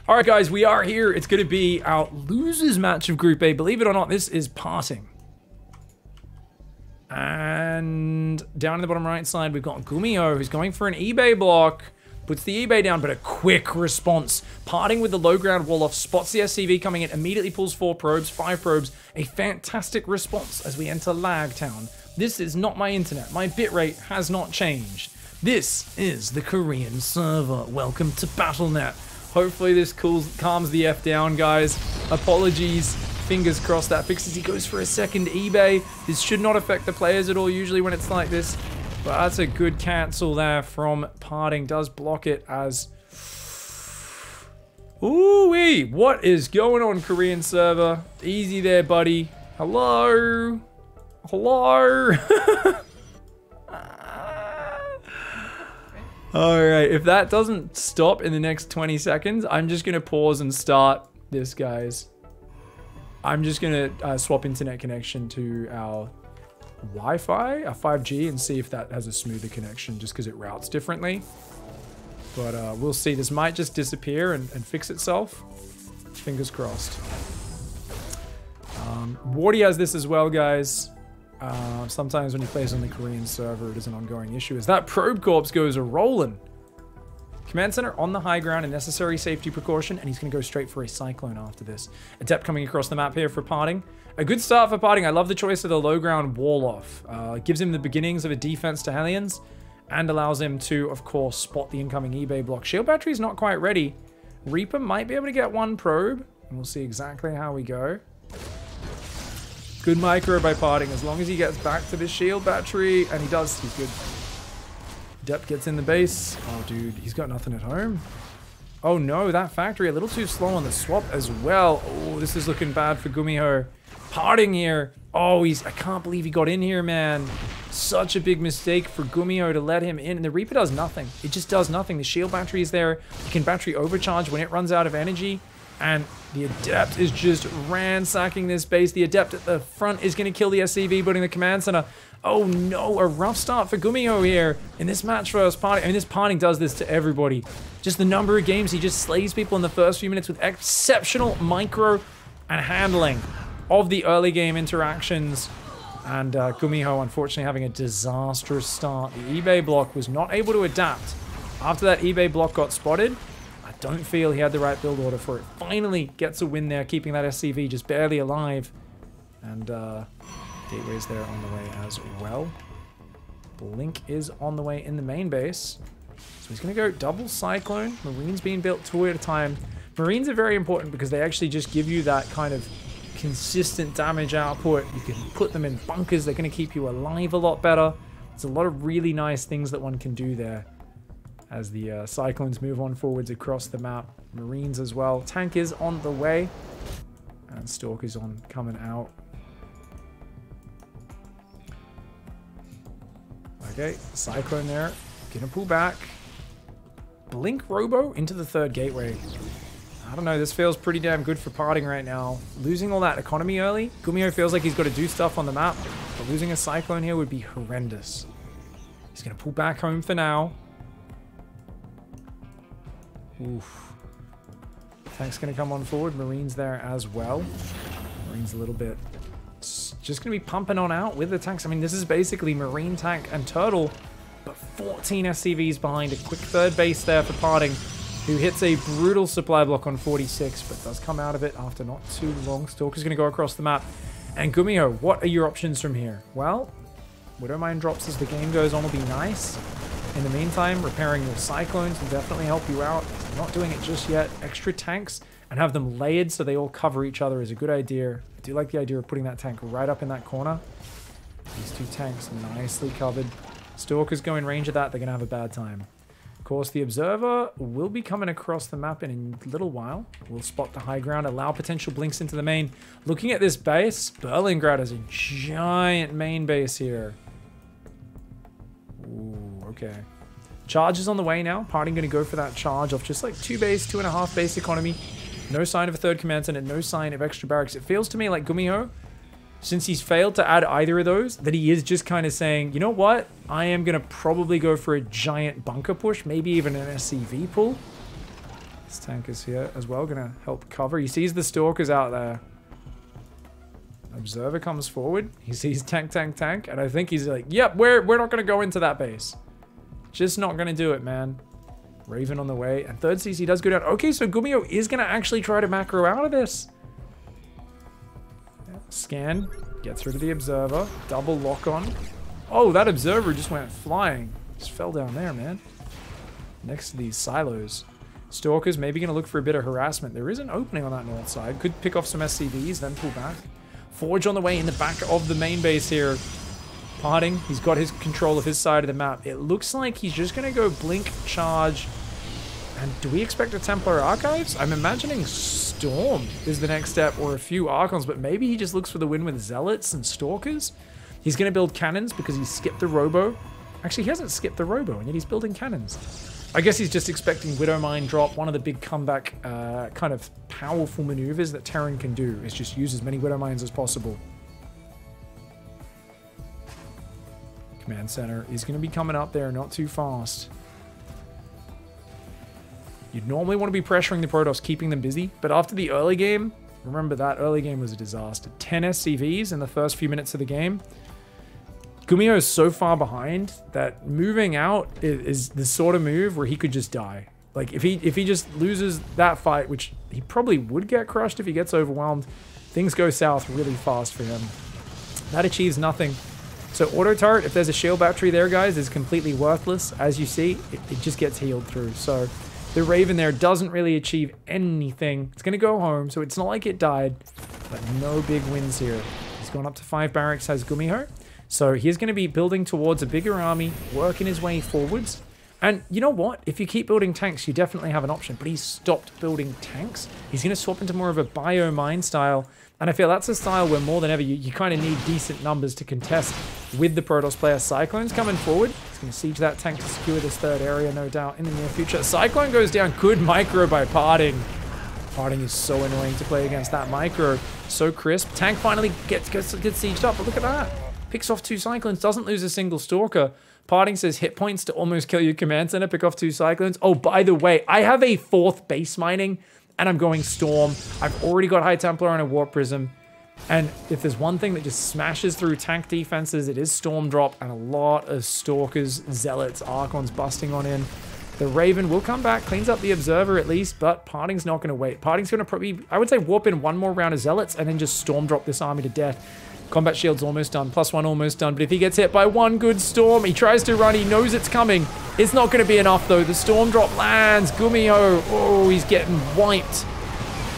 All right, guys, we are here. It's going to be our losers match of Group A. Believe it or not, this is parting. And down in the bottom right side, we've got Gumiho, who's going for an eBay block. Puts the eBay down, but a quick response. Parting with the low ground wall off, spots the SCV coming in, immediately pulls 4 probes, 5 probes. A fantastic response as we enter Lag Town. This is not my internet. My bitrate has not changed. This is the Korean server. Welcome to BattleNet. Hopefully this calms the F down, guys. Apologies. Fingers crossed that fixes. He goes for a second eBay. This should not affect the players at all, usually when it's like this. But that's a good cancel there from Parting. Does block it as... Ooh-wee! What is going on, Korean server? Easy there, buddy. Hello? Hello? Alright, if that doesn't stop in the next 20 seconds, I'm just going to pause and start this, guys. I'm just going to swap internet connection to our Wi-Fi, our 5G, and see if that has a smoother connection just because it routes differently. But we'll see. This might just disappear and fix itself. Fingers crossed. Wardy has this as well, guys. Sometimes when he plays on the Korean server, it is an ongoing issue. As that probe corpse goes a-rolling. Command center on the high ground, a necessary safety precaution, and he's going to go straight for a cyclone after this. Adept coming across the map here for Parting. A good start for Parting. I love the choice of the low ground wall off. Gives him the beginnings of a defense to Hellions, and allows him to, of course, spot the incoming eBay block. Shield battery is not quite ready. Reaper might be able to get 1 probe, and we'll see exactly how we go. Good micro by Parting, as long as he gets back to the shield battery, and he does, he's good. Adept gets in the base. Oh, dude, he's got nothing at home. Oh no, that factory a little too slow on the swap as well. Oh, this is looking bad for Gumiho. Parting here. Oh, I can't believe he got in here, man. Such a big mistake for Gumiho to let him in. And the Reaper does nothing. It just does nothing. The shield battery is there. You can battery overcharge when it runs out of energy. And the Adept is just ransacking this base. The Adept at the front is going to kill the SCV, putting the command center. Oh no, a rough start for Gumiho here in this match versus Parting. I mean, this Parting does this to everybody. Just the number of games he just slays people in the first few minutes with exceptional micro and handling of the early game interactions. And Gumiho, unfortunately, having a disastrous start. The eBay block was not able to adapt. After that eBay block got spotted, I don't feel he had the right build order for it. Finally gets a win there, keeping that SCV just barely alive. And Gateway's there on the way as well. Blink is on the way in the main base. So he's going to go double Cyclone. Marines being built 2 at a time. Marines are very important because they actually just give you that kind of consistent damage output. You can put them in bunkers. They're going to keep you alive a lot better. There's a lot of really nice things that one can do there as the Cyclones move on forwards across the map. Marines as well. Tank is on the way. And Stalker's on coming out. Okay, Cyclone there. Gonna pull back. Blink Robo into the 3rd gateway. I don't know, this feels pretty damn good for Parting right now. Losing all that economy early. Gumiho feels like he's got to do stuff on the map, but losing a Cyclone here would be horrendous. He's gonna pull back home for now. Oof. Tank's gonna come on forward. Marines there as well. Marines a little bit. It's just going to be pumping on out with the tanks. I mean, this is basically Marine, Tank, and Turtle, but 14 SCVs behind. A quick 3rd base there for Parting, who hits a brutal supply block on 46, but does come out of it after not too long. Stalker's going to go across the map. And Gumiho, what are your options from here? Well, Widowmine drops as the game goes on will be nice. In the meantime, repairing your Cyclones will definitely help you out. Not doing it just yet. Extra tanks and have them layered so they all cover each other is a good idea. I do like the idea of putting that tank right up in that corner. These 2 tanks nicely covered. Stalkers go in range of that, they're going to have a bad time. Of course, the Observer will be coming across the map in a little while. We'll spot the high ground, allow potential blinks into the main. Looking at this base, Berlingrad has a giant main base here. Ooh, okay. Charge is on the way now. Parting going to go for that charge off just like 2 base, 2.5 base economy. No sign of a 3rd command center, no sign of extra barracks. It feels to me like Gumiho, since he's failed to add either of those, that he is just kind of saying, you know what? I am going to probably go for a giant bunker push, maybe even an SCV pull. This tank is here as well, gonna help cover. He sees the stalkers out there. Observer comes forward. He sees tank, and I think he's like, yep, we're not gonna go into that base. Just not gonna do it, man. Raven on the way, and third CC does go down. Okay, so Gumiho is gonna actually try to macro out of this. Scan, gets rid of the observer. Double lock on. Oh, that observer just went flying. Just fell down there, man. Next to these silos. Stalkers maybe going to look for a bit of harassment. There is an opening on that north side. Could pick off some SCVs, then pull back. Forge on the way in the back of the main base here. Parting. He's got his control of his side of the map. It looks like he's just going to go blink, charge. And do we expect a Templar Archives? I'm imagining Storm is the next step, or a few Archons, but maybe he just looks for the win with Zealots and Stalkers. He's going to build cannons because he skipped the Robo. Actually, he hasn't skipped the Robo, and yet he's building cannons. I guess he's just expecting Widow Mine drop. One of the big comeback kind of powerful maneuvers that Terran can do is just use as many Widow Mines as possible. Command Center is going to be coming up there, not too fast. You'd normally want to be pressuring the Protoss, keeping them busy, but after the early game, remember that early game was a disaster. 10 SCVs in the first few minutes of the game. Gumiho is so far behind that moving out is the sort of move where he could just die. Like, if he just loses that fight, which he probably would get crushed if he gets overwhelmed, things go south really fast for him. That achieves nothing. So auto turret, if there's a shield battery there, guys, is completely worthless. As you see, it just gets healed through. So the Raven there doesn't really achieve anything. It's going to go home, so it's not like it died, but no big wins here. He's gone up to 5 barracks, has Gumiho. So he's going to be building towards a bigger army, working his way forwards. And you know what? If you keep building tanks, you definitely have an option. But he's stopped building tanks. He's going to swap into more of a bio-mine style. And I feel that's a style where more than ever, you kind of need decent numbers to contest with the Protoss player. Cyclone's coming forward. He's going to siege that tank to secure this third area, no doubt, in the near future. Cyclone goes down. Good micro by Parting. Parting is so annoying to play against that micro. So crisp. Tank finally gets sieged up, but look at that. Picks off 2 Cyclones, doesn't lose a single Stalker. Parting says hit points to almost kill your command center, pick off 2 Cyclones. Oh, by the way, I have a 4th base mining, and I'm going Storm. I've already got High Templar and a Warp Prism. And if there's one thing that just smashes through tank defenses, it is Storm Drop and a lot of Stalkers, Zealots, Archons busting on in. The Raven will come back, cleans up the Observer at least, but Parting's not going to wait. Parting's going to probably, I would say, warp in one more round of Zealots and then just Storm Drop this army to death. Combat shield's almost done, +1 almost done, but if he gets hit by one good storm, he tries to run, he knows it's coming. It's not going to be enough though. The storm drop lands. Gumiho, oh, he's getting wiped.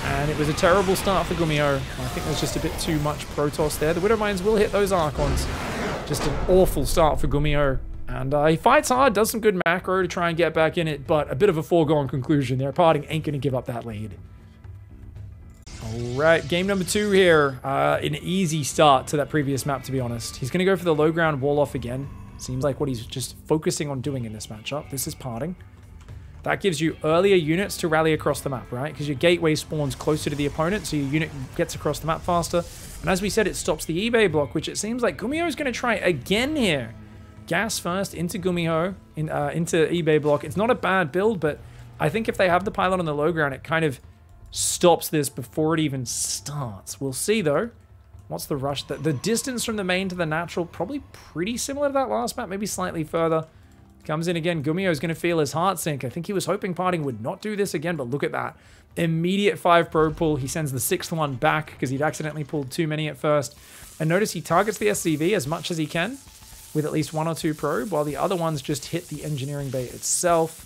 And it was a terrible start for Gumiho. I think there's just a bit too much Protoss there. The Widow Mines will hit those Archons. Just an awful start for Gumiho. And he fights hard, does some good macro to try and get back in it, but a bit of a foregone conclusion there. Parting ain't going to give up that lead. Alright, game number 2 here. An easy start to that previous map, to be honest. He's going to go for the low ground wall off again. Seems like what he's just focusing on doing in this matchup. This is Parting. That gives you earlier units to rally across the map, right? Because your gateway spawns closer to the opponent, so your unit gets across the map faster. And as we said, it stops the eBay block, which it seems like Gumiho is going to try again here. Gas first into Gumiho, into eBay block. It's not a bad build, but I think if they have the pylon on the low ground, it kind of stops this before it even starts. We'll see though. What's the rush? The distance from the main to the natural, probably pretty similar to that last map, maybe slightly further. Comes in again. Gumiho is going to feel his heart sink. I think he was hoping Parting would not do this again, but look at that. Immediate 5 probe pull. He sends the 6th one back because he'd accidentally pulled too many at first. And notice he targets the SCV as much as he can with at least 1 or 2 probe, while the other ones just hit the engineering bay itself.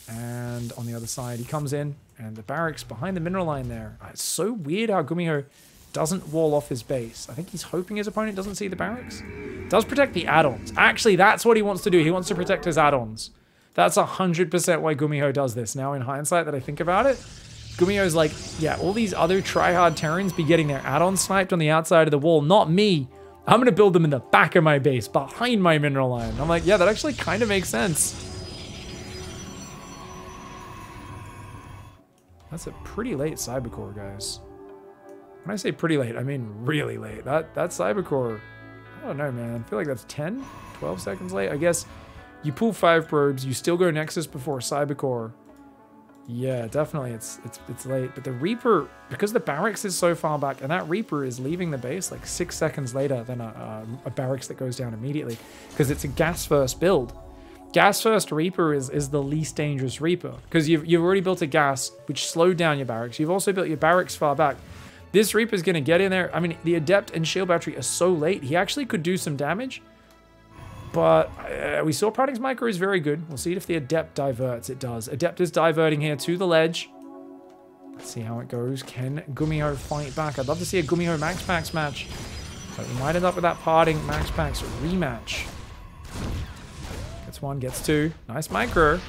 And on the other side, he comes in, and the barracks behind the mineral line there. It's so weird how Gumiho doesn't wall off his base. I think he's hoping his opponent doesn't see the barracks. Does protect the add-ons. Actually, that's what he wants to do. He wants to protect his add-ons. That's 100% why Gumiho does this. Now, in hindsight that I think about it, Gumiho's like, yeah, all these other try-hard Terrans be getting their add-ons sniped on the outside of the wall. Not me. I'm going to build them in the back of my base, behind my mineral line. I'm like, yeah, that actually kind of makes sense. That's a pretty late Cybercore, guys. When I say pretty late, I mean really late. That Cybercore, I don't know, man. I feel like that's 10, 12 seconds late. I guess you pull 5 probes, you still go Nexus before Cybercore. Yeah, definitely. It's late. But the Reaper, because the barracks is so far back, and that Reaper is leaving the base like 6 seconds later than a barracks that goes down immediately, because it's a gas first build. Gas first Reaper is the least dangerous Reaper, because you've already built a gas, which slowed down your barracks. You've also built your barracks far back. This Reaper's going to get in there. I mean, the Adept and Shield Battery are so late. He actually could do some damage. But we saw Parting's Micro is very good. We'll see if the Adept diverts. It does. Adept is diverting here to the ledge. Let's see how it goes. Can Gumiho fight back? I'd love to see a Gumiho Max Packs match. But we might end up with that Parting Max Packs rematch. Gets one, gets two. Nice Micro.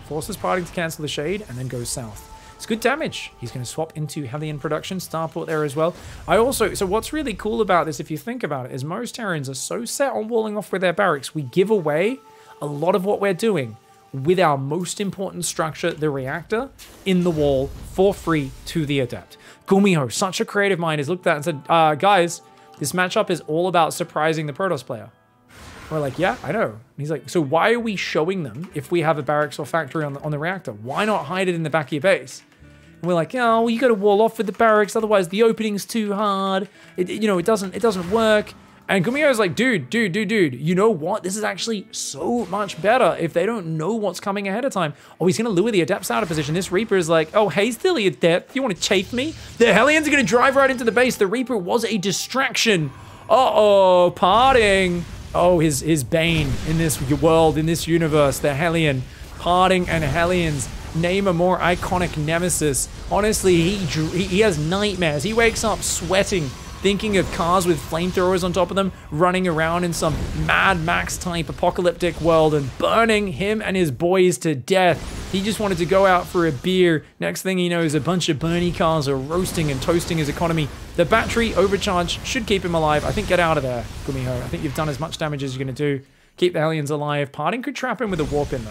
Forces Parting to cancel the Shade and then goes south. It's good damage. He's going to swap into Hellion production. Starport there as well. So what's really cool about this, if you think about it, is most Terrans are so set on walling off with their barracks, we give away a lot of what we're doing with our most important structure, the reactor, in the wall for free to the Adept. Gumiho, such a creative mind, has looked at it and said, guys, this matchup is all about surprising the Protoss player. We're like, yeah, I know. And he's like, so why are we showing them if we have a barracks or factory on the reactor? Why not hide it in the back of your base? And we're like, oh, well, you got to wall off with the barracks, otherwise the opening's too hard. It doesn't work. And Gumiho's like, dude, you know what? This is actually so much better if they don't know what's coming ahead of time. Oh, he's going to lure the Adepts out of position. This Reaper is like, oh, hey, silly Adept, you want to chafe me? The Hellions are going to drive right into the base. The Reaper was a distraction. Uh-oh, Parting. Oh, his bane in this world, in this universe, the Hellion. Parting and Hellions. Name a more iconic nemesis. Honestly, he has nightmares. He wakes up sweating, thinking of cars with flamethrowers on top of them, running around in some Mad Max type apocalyptic world and burning him and his boys to death. He just wanted to go out for a beer. Next thing he knows, a bunch of Bernie cars are roasting and toasting his economy. The battery overcharge should keep him alive. I think get out of there, Gumiho. I think you've done as much damage as you're going to do. Keep the Hellions alive. Parting could trap him with a warp in though.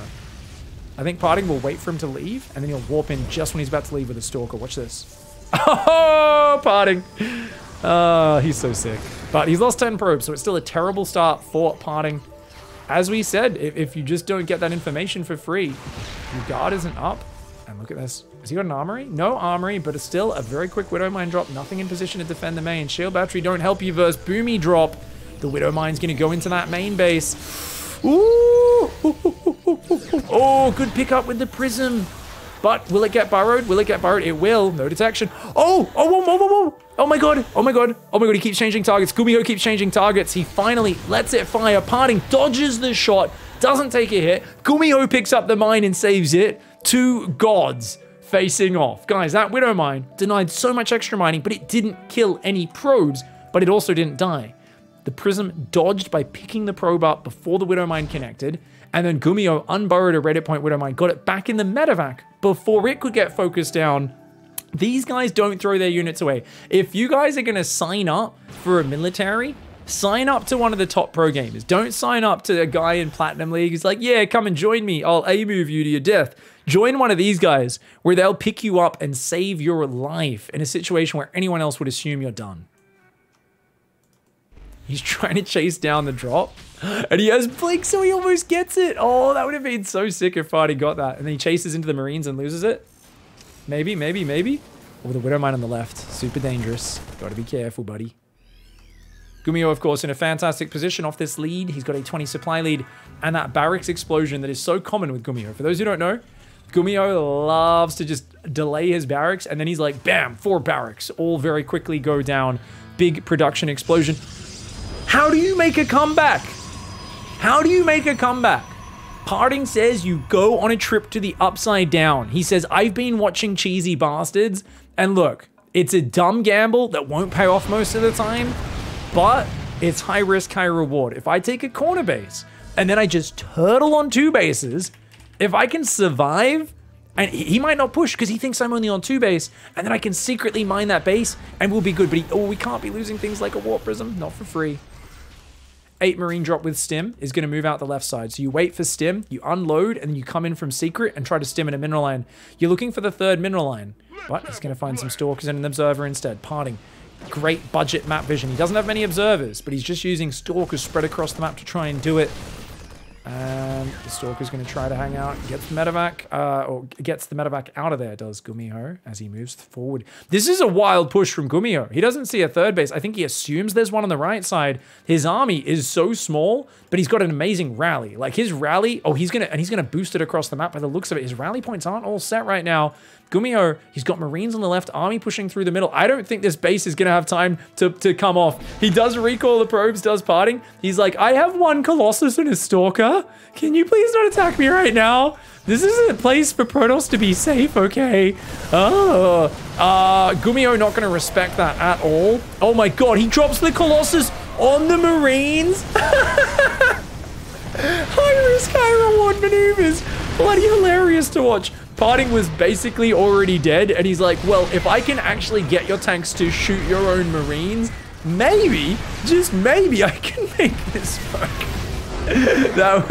I think Parting will wait for him to leave, and then he'll warp in just when he's about to leave with a Stalker. Watch this. Oh, Parting. He's so sick. But he's lost 10 probes, so it's still a terrible start for Parting. As we said, if you just don't get that information for free, your guard isn't up. And look at this. Has he got an armory? No armory, but it's still a very quick Widow Mine drop. Nothing in position to defend the main. Shield Battery don't help you versus Boomy drop. The Widow Mine's going to go into that main base. Ooh! Oh, good pickup with the Prism. But will it get burrowed? Will it get burrowed? It will. No detection. Oh, whoa. Oh my god. He keeps changing targets. Gumiho keeps changing targets. He finally lets it fire. Parting dodges the shot. Doesn't take a hit. Gumiho picks up the mine and saves it. Two gods facing off. Guys, that Widow Mine denied so much extra mining, but it didn't kill any probes, but it also didn't die. The Prism dodged by picking the probe up before the Widow Mine connected, and then Gumiho unburrowed a Reddit Point Widow Mine, got it back in the medevac before it could get focused down. These guys don't throw their units away. If you guys are going to sign up for a military, sign up to one of the top pro gamers. Don't sign up to a guy in Platinum League who's like, yeah, come and join me. I'll A-move you to your death. Join one of these guys where they'll pick you up and save your life in a situation where anyone else would assume you're done. He's trying to chase down the drop. And he has Blink, so he almost gets it. Oh, that would have been so sick if Farty got that. And then he chases into the Marines and loses it. Maybe. Oh, the Widow Mine on the left. Super dangerous. Gotta be careful, buddy. Gumiho, of course, in a fantastic position off this lead. He's got a 20 supply lead. And that barracks explosion that is so common with Gumiho. For those who don't know, Gumiho loves to just delay his barracks. And then he's like, bam, 4 barracks. All very quickly go down. Big production explosion. How do you make a comeback? How do you make a comeback? Parting says you go on a trip to the Upside Down. He says, I've been watching Cheesy Bastards, and look, it's a dumb gamble that won't pay off most of the time, but it's high risk, high reward. If I take a corner base, and then I just turtle on 2 bases, if I can survive, and he might not push because he thinks I'm only on 2 base, and then I can secretly mine that base, and we'll be good, but we can't be losing things like a Warp Prism, not for free. 8 Marine drop with Stim is going to move out the left side. So you wait for Stim, you unload, and then you come in from secret and try to Stim in a mineral line. You're looking for the 3rd mineral line, but he's going to find some Stalkers and an Observer instead. Parting. Great budget map vision. He doesn't have many Observers, but he's just using Stalkers spread across the map to try and do it. And the Stalker's going to try to hang out, gets the medevac, or gets the medevac out of there, does Gumiho, as he moves forward. This is a wild push from Gumiho. He doesn't see a third base. I think he assumes there's one on the right side. His army is so small, but he's got an amazing rally. Like his rally, he's gonna boost it across the map by the looks of it. His rally points aren't all set right now. Gumiho, he's got Marines on the left, army pushing through the middle. I don't think this base is going to have time to come off. He does recall the probes, does parting. He's like, I have one Colossus and a Stalker. Can you please not attack me right now? This isn't a place for Protoss to be safe, okay? Gumiho not going to respect that at all. Oh my god, he drops the Colossus on the Marines. High risk, high reward maneuvers. Bloody hilarious to watch. Parting was basically already dead, and he's like, well, if I can actually get your tanks to shoot your own Marines, maybe, just maybe, I can make this work. That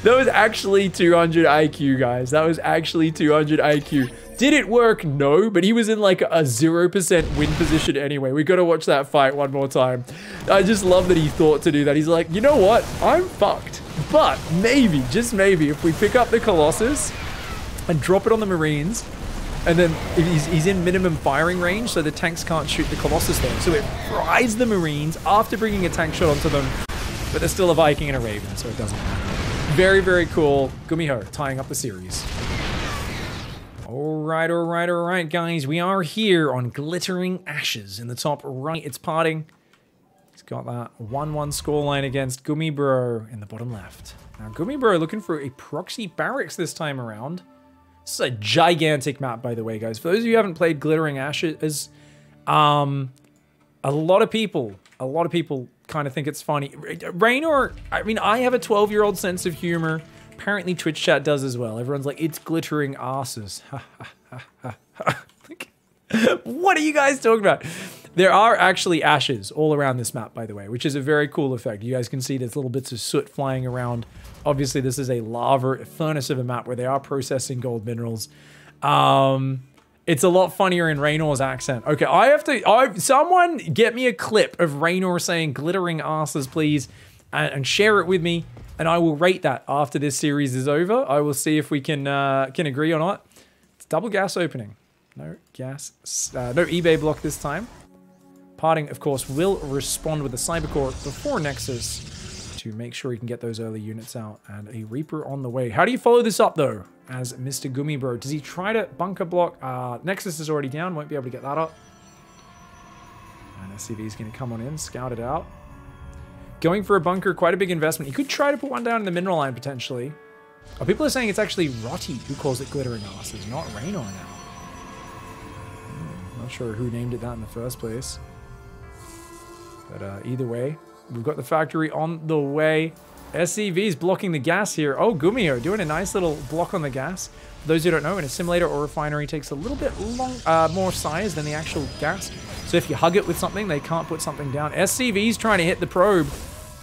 was actually 200 IQ, guys. That was actually 200 IQ. Did it work? No, but he was in like a 0% win position anyway. We got to watch that fight one more time. I just love that he thought to do that. He's like, you know what? I'm fucked. But maybe, just maybe, if we pick up the Colossus and drop it on the Marines, and then he's in minimum firing range, so the tanks can't shoot the Colossus there. So it fries the Marines after bringing a tank shot onto them, but they're still a Viking and a Raven, so it doesn't matter. Very, very cool. Gumiho tying up the series. All right, guys. We are here on Glittering Ashes in the top right. It's parting. He's got that 1-1 scoreline against Gumiho in the bottom left. Now, Gumiho looking for a proxy barracks this time around. This is a gigantic map, by the way, guys. For those of you who haven't played Glittering Ashes, a lot of people kind of think it's funny. Raynor, I mean, I have a 12-year-old sense of humor. Apparently Twitch chat does as well. Everyone's like, it's glittering asses. What are you guys talking about? There are actually ashes all around this map, by the way, which is a very cool effect. You guys can see there's little bits of soot flying around. Obviously, this is a lava furnace of a map where they are processing gold minerals. It's a lot funnier in Raynor's accent. Okay, someone get me a clip of Raynor saying glittering asses, please, and share it with me. And I will rate that after this series is over. I will see if we can agree or not. It's double gas opening. No gas, no eBay block this time. Parting, of course, will respond with a Cybercore before Nexus to make sure he can get those early units out. And a Reaper on the way. How do you follow this up, though, as Mr. Gumiho? Does he try to bunker block? Nexus is already down. Won't be able to get that up. And SCV is going to come on in, scout it out. Going for a bunker, quite a big investment. You could try to put one down in the mineral line, potentially. Oh, people are saying it's actually Rotti who calls it glittering asses, not Raynor now. Not sure who named it that in the first place. But either way, we've got the factory on the way. SCV's blocking the gas here. Oh, Gumiho doing a nice little block on the gas. For those who don't know, an assimilator or refinery takes a little bit more size than the actual gas. So if you hug it with something, they can't put something down. SCV's trying to hit the probe.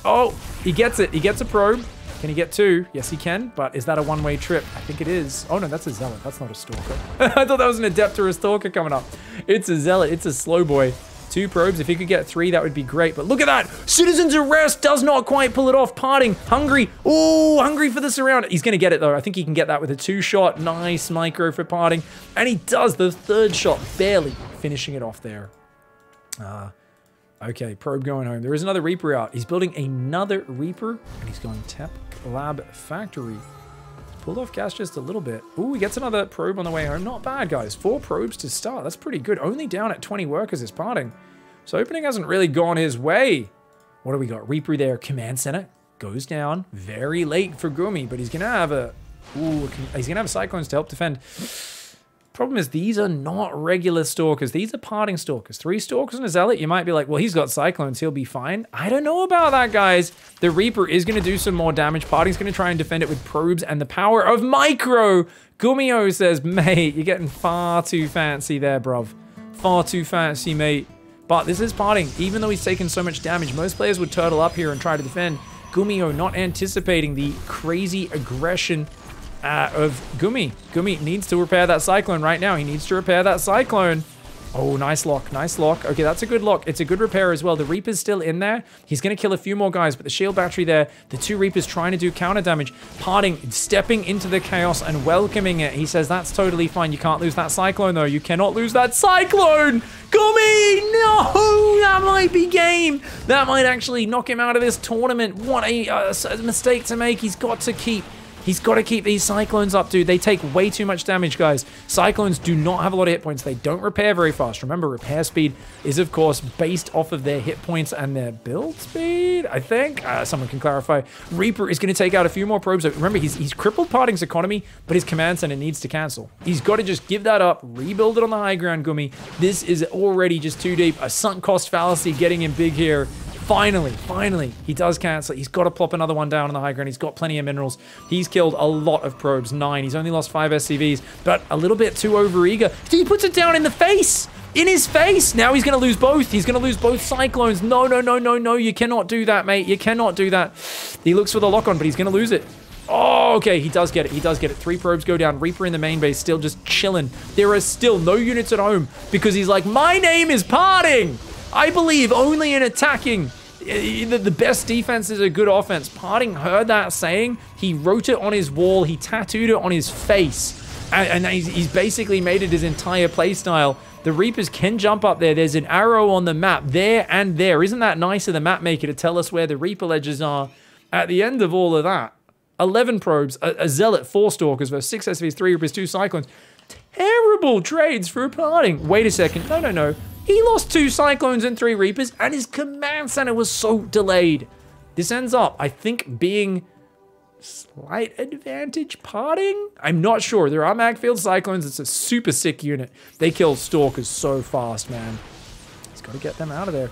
Oh, he gets it. He gets a probe. Can he get two? Yes, he can. But is that a one-way trip? I think it is. Oh, no, that's a Zealot. That's not a Stalker. I thought that was an Adept or a Stalker coming up. It's a Zealot. It's a slow boy. Two probes. If he could get three, that would be great. But look at that. Citizen's Arrest does not quite pull it off. Parting. Hungry. Oh, hungry for the surround. He's going to get it, though. I think he can get that with a two-shot. Nice micro for Parting. And he does the third shot. Barely finishing it off there. Okay, probe going home. There is another Reaper out. He's building another Reaper, and he's going Tep Lab Factory. Pulled off gas just a little bit. Ooh, he gets another probe on the way home. Not bad, guys. 4 probes to start. That's pretty good. Only down at 20 workers is Parting. So opening hasn't really gone his way. What do we got? Reaper there. Command center goes down. Very late for Gumi, but he's going to have a... Ooh, he's going to have Cyclones to help defend. Problem is, these are not regular Stalkers. These are Parting Stalkers. 3 Stalkers and a Zealot. You might be like, well, he's got Cyclones. He'll be fine. I don't know about that, guys. The Reaper is going to do some more damage. Parting's going to try and defend it with probes and the power of Micro. Gumiho says, mate, you're getting far too fancy there, bruv. Far too fancy, mate. But this is Parting. Even though he's taken so much damage, most players would turtle up here and try to defend. Gumiho not anticipating the crazy aggression of Gumi. Gumi needs to repair that Cyclone right now. He needs to repair that Cyclone. Oh, nice lock. Nice lock. Okay, that's a good lock. It's a good repair as well. The Reaper's still in there. He's going to kill a few more guys, but the shield battery there, the 2 Reapers trying to do counter damage. Parting, stepping into the chaos and welcoming it. He says that's totally fine. You can't lose that Cyclone, though. You cannot lose that Cyclone! Gummy! No! That might be game. That might actually knock him out of this tournament. What a mistake to make. He's got to keep these Cyclones up, dude. They take way too much damage, guys. Cyclones do not have a lot of hit points. They don't repair very fast. Remember, repair speed is, of course, based off of their hit points and their build speed, I think. Someone can clarify. Reaper is going to take out a few more probes. Remember, he's crippled Parting's economy, but his command center needs to cancel. He's got to just give that up, rebuild it on the high ground, Gummy. This is already just too deep. A sunk cost fallacy getting him big here. Finally, he does cancel. He's got to plop another one down on the high ground. He's got plenty of minerals. He's killed a lot of probes, 9. He's only lost 5 SCVs, but a little bit too overeager. He puts it down in the face. In his face. Now he's going to lose both. He's going to lose both Cyclones. No. You cannot do that, mate. You cannot do that. He looks for the lock on, but he's going to lose it. Oh, okay, he does get it. 3 probes go down. Reaper in the main base, still just chilling. There are still no units at home because he's like, my name is Parting. I believe only in attacking. The best defense is a good offense. Parting heard that saying. He wrote it on his wall. He tattooed it on his face. And he's basically made it his entire playstyle. The Reapers can jump up there. There's an arrow on the map there and there. Isn't that nice of the map maker to tell us where the Reaper ledges are? At the end of all of that, 11 probes, a Zealot, 4 Stalkers versus 6 SVs, 3 Reapers, 2 Cyclones. Terrible trades for Parting. Wait a second. No. He lost 2 Cyclones and 3 Reapers, and his command center was so delayed. This ends up, I think, being slight advantage Parting? I'm not sure. There are Magfield Cyclones. It's a super sick unit. They kill Stalkers so fast, man. He's got to get them out of there.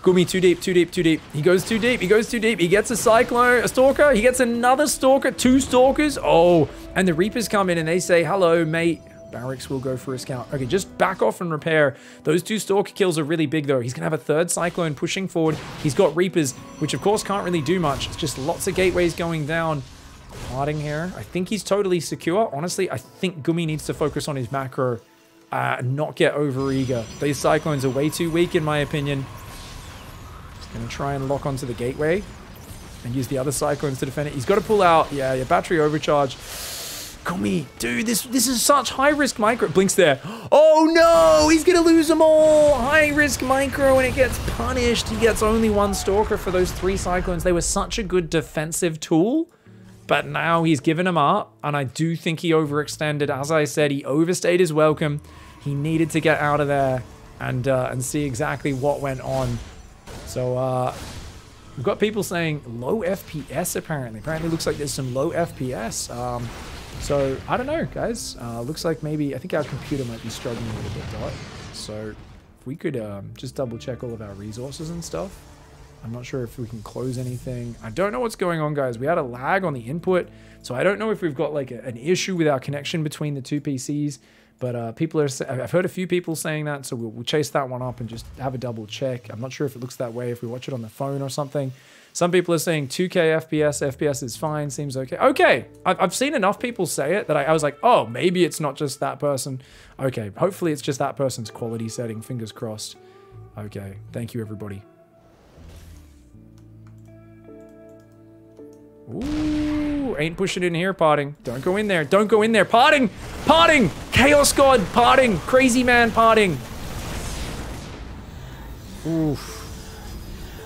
Gumi, too deep. He goes too deep. He gets a Cyclone, a Stalker. He gets another Stalker, 2 Stalkers. Oh, and the Reapers come in and they say, hello, mate. Barracks will go for a scout. Okay, just back off and repair. Those 2 Stalker kills are really big, though. He's going to have a 3rd Cyclone pushing forward. He's got Reapers, which, of course, can't really do much. It's just lots of gateways going down. Parting here. I think he's totally secure. Honestly, I think Gumi needs to focus on his macro and not get overeager. These Cyclones are way too weak, in my opinion. He's going to try and lock onto the gateway and use the other Cyclones to defend it. He's got to pull out. Yeah, battery overcharge. Gumi, dude, this is such high-risk micro. Blinks there. Oh, no! He's going to lose them all! High-risk micro, and it gets punished. He gets only 1 Stalker for those 3 Cyclones. They were such a good defensive tool, but now he's given them up, and I do think he overextended. As I said, he overstayed his welcome. He needed to get out of there and see exactly what went on. So, we've got people saying low FPS, apparently. Apparently, looks like there's some low FPS. So, I don't know, guys. Looks like maybe, I think our computer might be struggling a little bit, Dot. So, if we could just double check all of our resources and stuff. I'm not sure if we can close anything. I don't know what's going on, guys. We had a lag on the input. So, I don't know if we've got like an issue with our connection between the 2 PCs. But I've heard a few people saying that. So, we'll chase that one up and just have a double check. I'm not sure if it looks that way if we watch it on the phone or something. Some people are saying 2K FPS is fine, seems okay. Okay, I've seen enough people say it that I was like, oh, maybe it's not just that person. Okay, hopefully it's just that person's quality setting, fingers crossed. Okay, thank you, everybody. Ooh, ain't pushing in here, Parting. Don't go in there, don't go in there. Parting! Parting! Chaos God, Parting! Crazy man, Parting! Oof.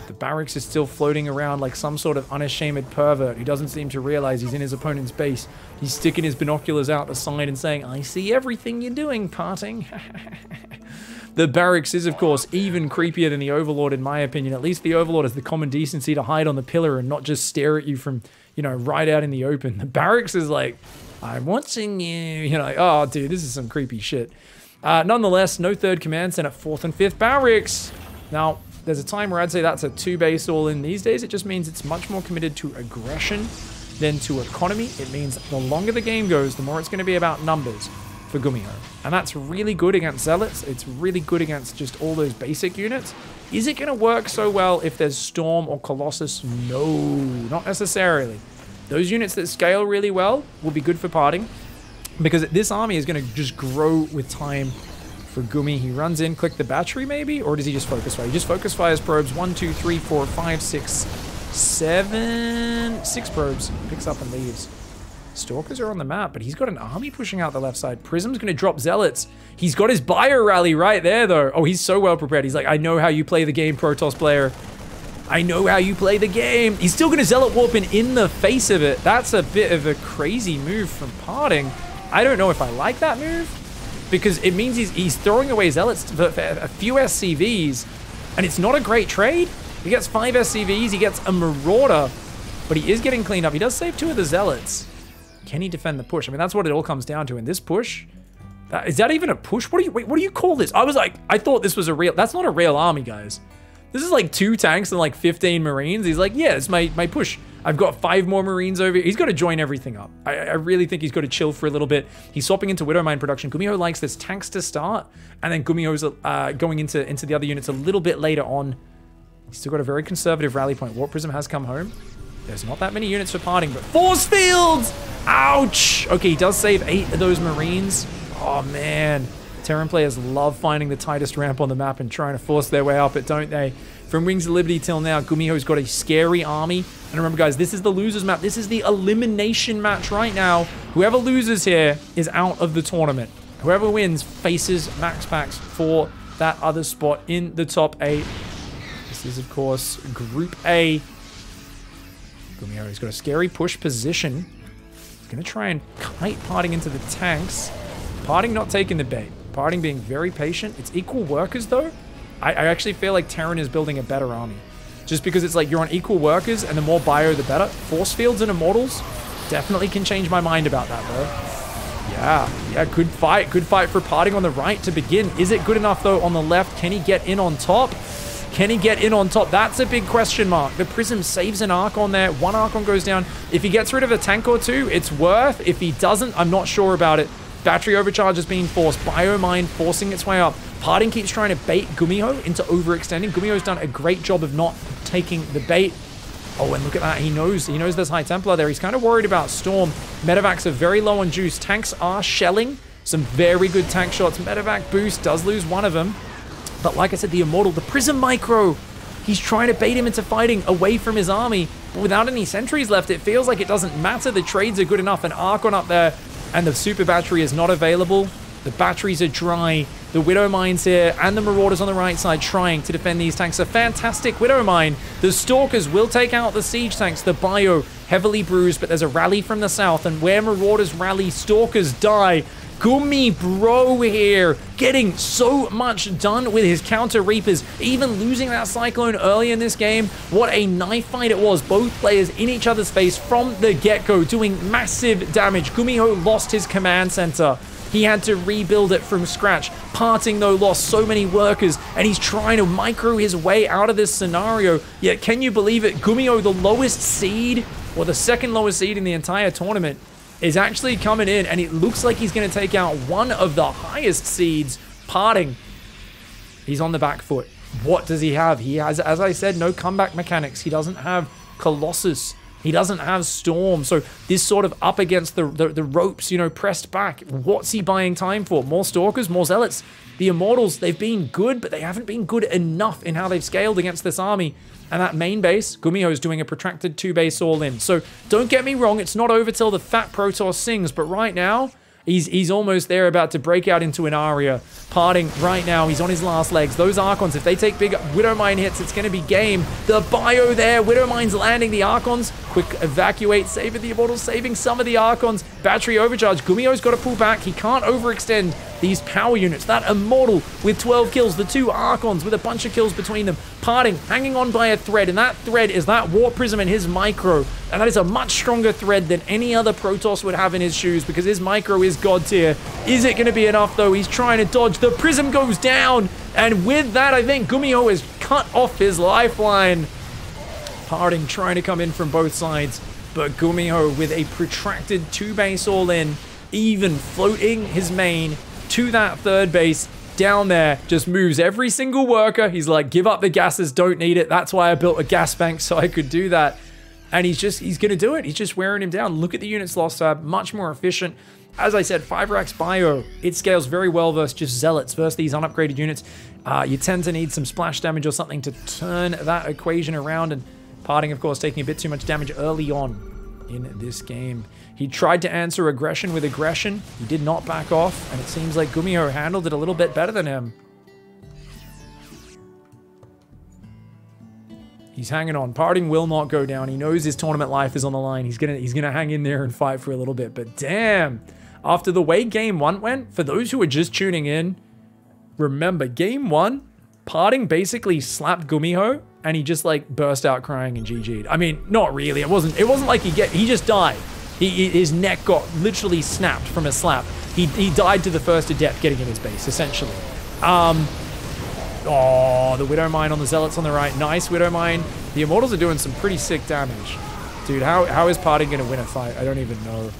The barracks is still floating around like some sort of unashamed pervert who doesn't seem to realize he's in his opponent's base. He's sticking his binoculars out the side and saying, I see everything you're doing, Parting. The barracks is, of course, even creepier than the Overlord, in my opinion. At least the Overlord has the common decency to hide on the pillar and not just stare at you from, you know, right out in the open. The barracks is like, I'm watching you. You know, like, oh, dude, this is some creepy shit. Nonetheless, no 3rd command center, 4th and 5th barracks. Now, there's a time where I'd say that's a 2 base all in. These days, it just means it's much more committed to aggression than to economy. It means the longer the game goes, the more it's going to be about numbers for Gumiho. And that's really good against Zealots. It's really good against just all those basic units. Is it going to work so well if there's Storm or Colossus? No, not necessarily. Those units that scale really well will be good for Parting, because this army is going to just grow with time for Gumi. He runs in, click the battery maybe? Or does he just focus fire? He just focus fires probes. 1, 2, 3, 4, 5, 6, 7... 6 probes. Picks up and leaves. Stalkers are on the map, but he's got an army pushing out the left side. Prism's going to drop Zealots. He's got his bio rally right there, though. Oh, he's so well prepared. He's like, I know how you play the game, Protoss player. I know how you play the game. He's still going to Zealot Warp in the face of it. That's a bit of a crazy move from Parting. I don't know if I like that move, because it means he's throwing away Zealots for a few SCVs, and it's not a great trade. He gets 5 SCVs, he gets a Marauder, but he is getting cleaned up. He does save 2 of the Zealots. Can he defend the push? I mean, that's what it all comes down to in this push. Is that even a push? What do you call this? I thought this was a real... That's not a real army, guys. This is like 2 tanks and like 15 Marines. He's like, yeah, it's my push. I've got 5 more Marines over here. He's got to join everything up. I really think he's got to chill for a little bit. He's swapping into Widowmine production. Gumiho likes this tanks to start, and then Gumiho's going into the other units a little bit later on. He's still got a very conservative rally point. Warp Prism has come home. There's not that many units for Parting, but Force Fields! Ouch! Okay, he does save 8 of those Marines. Oh, man. Terran players love finding the tightest ramp on the map and trying to force their way up it, don't they? From Wings of Liberty till now, Gumiho's got a scary army. And remember, guys, this is the losers map. This is the elimination match right now. Whoever loses here is out of the tournament. Whoever wins faces max packs for that other spot in the top 8. This is, of course, Group A. Gumiho's got a scary push position. He's going to try and kite Parting into the tanks. Parting not taking the bait. Parting being very patient. It's equal workers, though. I actually feel like Terran is building a better army. Just because it's like you're on equal workers, and the more bio, the better. Force Fields and Immortals definitely can change my mind about that, though. Yeah, good fight. Good fight for Parting on the right to begin. Is it good enough, though, on the left? Can he get in on top? Can he get in on top? That's a big question mark. The Prism saves an Archon there. 1 Archon goes down. If he gets rid of a tank or 2, it's worth. If he doesn't, I'm not sure about it. Battery overcharge is being forced. Biomine forcing its way up. Parting keeps trying to bait Gumiho into overextending. Gumiho's done a great job of not taking the bait. Oh, and look at that. He knows there's High Templar there. He's kind of worried about Storm. Medevacs are very low on juice. Tanks are shelling. Some very good tank shots. Medevac boost does lose one of them. But like I said, the Immortal, the Prism Micro, he's trying to bait him into fighting away from his army. But without any sentries left, it feels like it doesn't matter. The trades are good enough. An Archon up there, and the super battery is not available. The batteries are dry. The Widow Mines here and the Marauders on the right side trying to defend these tanks. A fantastic Widow Mine. The Stalkers will take out the siege tanks. The bio heavily bruised, but there's a rally from the south, and where Marauders rally, Stalkers die. Gumi bro here, getting so much done with his counter Reapers, even losing that Cyclone early in this game. What a knife fight it was. Both players in each other's face from the get-go, doing massive damage. Gumiho lost his command center. He had to rebuild it from scratch. Parting, though, lost so many workers, and he's trying to micro his way out of this scenario. Yet, can you believe it? Gumiho, the lowest seed, or the second lowest seed in the entire tournament, is actually coming in, and it looks like he's going to take out one of the highest seeds, Parting. He's on the back foot. What does he have? He has, as I said, no comeback mechanics. He doesn't have Colossus. He doesn't have Storm. So this sort of up against the ropes, you know, pressed back. What's he buying time for? More Stalkers, more Zealots. The Immortals, they've been good, but they haven't been good enough in how they've scaled against this army. And that main base, Gumiho's doing a protracted 2-base all-in. So don't get me wrong, it's not over till the fat Protoss sings, but right now, he's almost there, about to break out into an aria. Parting right now, he's on his last legs. Those Archons, if they take big Widowmine hits, it's going to be game. The bio there, Widowmine's landing the Archons. Quick evacuate, saving the Immortals, saving some of the Archons. Battery overcharge, Gumiho's got to pull back. He can't overextend these power units. That Immortal with 12 kills, the 2 Archons with a bunch of kills between them. Parting, hanging on by a thread, and that thread is that Warp Prism and his Micro. And that is a much stronger thread than any other Protoss would have in his shoes, because his Micro is god tier. Is it going to be enough, though? He's trying to dodge. The Prism goes down, and with that, I think Gumiho has cut off his lifeline. Parting trying to come in from both sides, but Gumiho with a protracted 2-base all-in, even floating his main to that 3rd base down there, just moves every single worker. He's like, give up the gases, don't need it. That's why I built a gas bank, so I could do that. And he's going to do it. He's just wearing him down. Look at the units lost tab. Much more efficient. As I said, 5 racks bio. It scales very well versus just zealots, versus these unupgraded units. You tend to need some splash damage or something to turn that equation around. And Parting, of course, taking a bit too much damage early on in this game. He tried to answer aggression with aggression. He did not back off. And it seems like Gumiho handled it a little bit better than him. He's hanging on. Parting will not go down. He knows his tournament life is on the line. He's gonna hang in there and fight for a little bit. But damn, after the way game 1 went, for those who are just tuning in, remember game 1, Parting basically slapped Gumiho and he just like burst out crying and GG'd. I mean, not really. It wasn't like he just died. His neck got literally snapped from a slap. He died to the first adept getting in his base, essentially. Oh, the Widow Mine on the Zealots on the right. Nice Widow Mine. The Immortals are doing some pretty sick damage. Dude, how is Parting going to win a fight? I don't even know.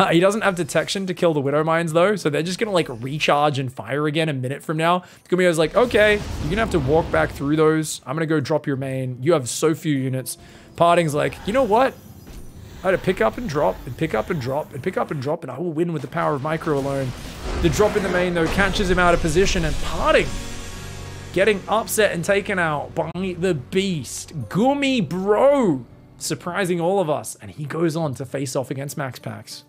He doesn't have detection to kill the Widow Mines, though, so they're just going to, like, recharge and fire again a minute from now. Gumiho's like, okay, you're going to have to walk back through those. I'm going to go drop your main. You have so few units. Parting's like, you know what? I had to pick up and drop, and pick up and drop, and pick up and drop, and I will win with the power of micro alone. The drop in the main, though, catches him out of position, and Parting getting upset and taken out by the beast. Gumi, bro, surprising all of us. And he goes on to face off against Max Pax.